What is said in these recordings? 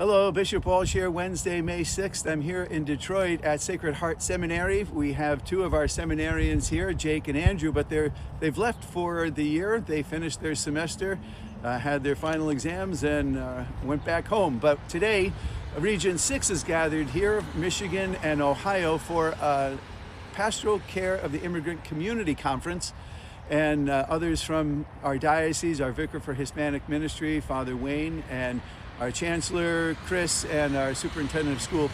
Hello, Bishop Walsh here, Wednesday, May 6th. I'm here in Detroit at Sacred Heart Seminary. We have two of our seminarians here, Jake and Andrew, but they've left for the year. They finished their semester, had their final exams, and went back home. But today, Region 6 is gathered here, Michigan and Ohio, for Pastoral Care of the Immigrant Community Conference. And others from our diocese, our Vicar for Hispanic Ministry, Father Wayne, and our Chancellor, Chris, and our Superintendent of Schools,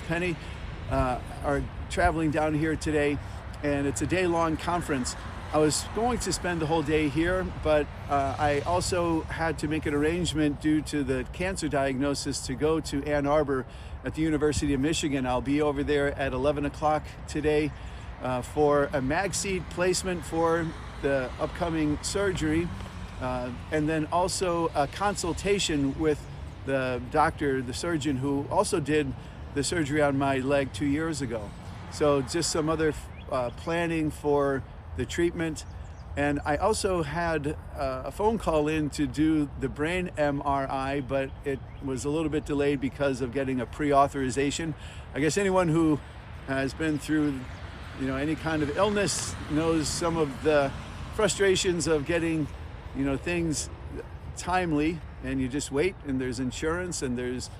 Penny, are traveling down here today, and it's a day-long conference. I was going to spend the whole day here, but I also had to make an arrangement due to the cancer diagnosis to go to Ann Arbor at the University of Michigan. I'll be over there at 11 o'clock today for a mag seat placement for the upcoming surgery. And then also a consultation with the doctor, the surgeon, who also did the surgery on my leg 2 years ago. So just some other planning for the treatment. And I also had a phone call in to do the brain MRI, but it was a little bit delayed because of getting a pre-authorization. I guess anyone who has been through, any kind of illness knows some of the frustrations of getting things timely, and you just wait, and there's insurance, and there's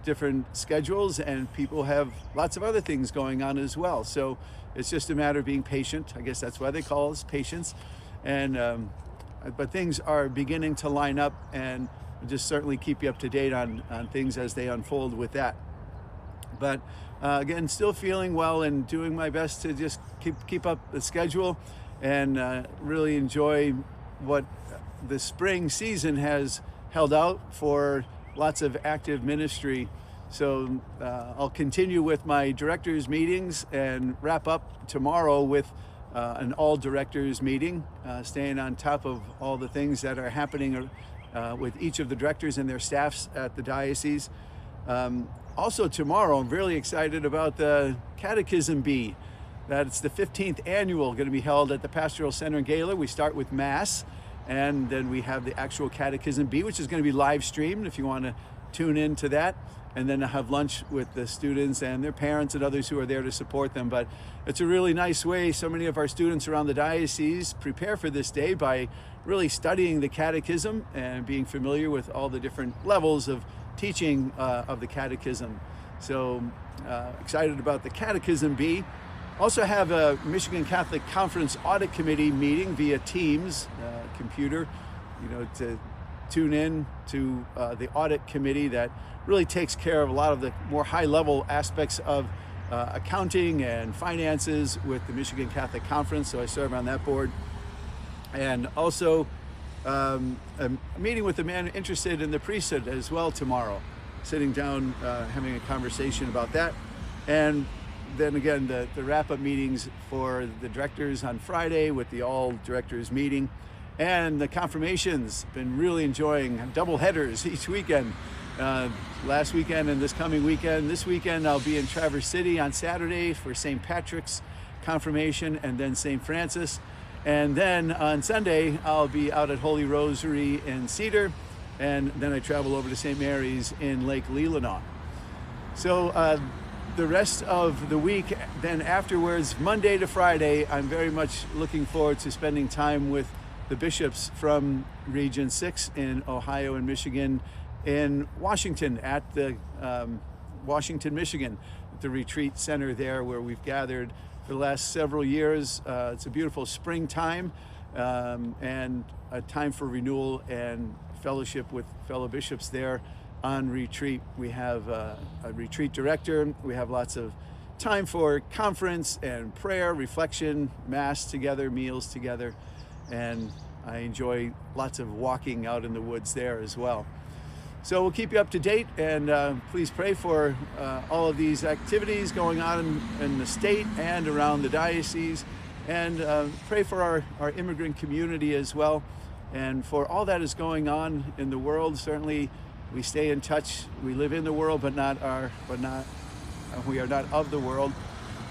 different schedules, and people have lots of other things going on as well. So it's just a matter of being patient. I guess that's why they call us patience. And but things are beginning to line up, and we'll just certainly keep you up to date on things as they unfold with that. But again, still feeling well and doing my best to just keep up the schedule and really enjoy what the spring season has held out for lots of active ministry. So I'll continue with my directors meetings and wrap up tomorrow with an all directors meeting, staying on top of all the things that are happening with each of the directors and their staffs at the diocese. Also tomorrow, I'm really excited about the Catechism Bee. That's the 15th annual, going to be held at the Pastoral Center in Gaylord. We start with Mass, and then we have the actual Catechism Bee, which is going to be live streamed if you want to tune in to that. And then I have lunch with the students and their parents and others who are there to support them. But it's a really nice way so many of our students around the diocese prepare for this day by really studying the catechism and being familiar with all the different levels of teaching of the catechism. So excited about the Catechism Bee. Also have a Michigan Catholic Conference Audit Committee meeting via Teams, computer, to tune in to the audit committee that really takes care of a lot of the more high-level aspects of accounting and finances with the Michigan Catholic Conference, so I serve on that board. And also a meeting with a man interested in the priesthood as well tomorrow, sitting down, having a conversation about that. And then again, the wrap-up meetings for the directors on Friday with the all directors meeting, and the confirmations. Been really enjoying double headers each weekend. Last weekend and this coming weekend. This weekend I'll be in Traverse City on Saturday for St. Patrick's confirmation, and then St. Francis. And then on Sunday I'll be out at Holy Rosary in Cedar, and then I travel over to St. Mary's in Lake Leelanau. So the rest of the week, then afterwards, Monday to Friday, I'm very much looking forward to spending time with the bishops from Region 6 in Ohio and Michigan, in Washington at the Washington, Michigan, the retreat center there where we've gathered for the last several years. It's a beautiful springtime and a time for renewal and fellowship with fellow bishops there on retreat. We have a retreat director. We have lots of time for conference and prayer, reflection, Mass together, meals together, and I enjoy lots of walking out in the woods there as well. So we'll keep you up to date, and please pray for all of these activities going on in the state and around the diocese, and pray for our immigrant community as well, and for all that is going on in the world. Certainly we stay in touch. We live in the world, but we are not of the world.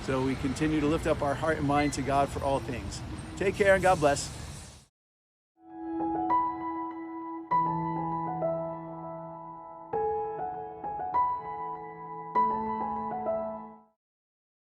So we continue to lift up our heart and mind to God for all things. Take care and God bless.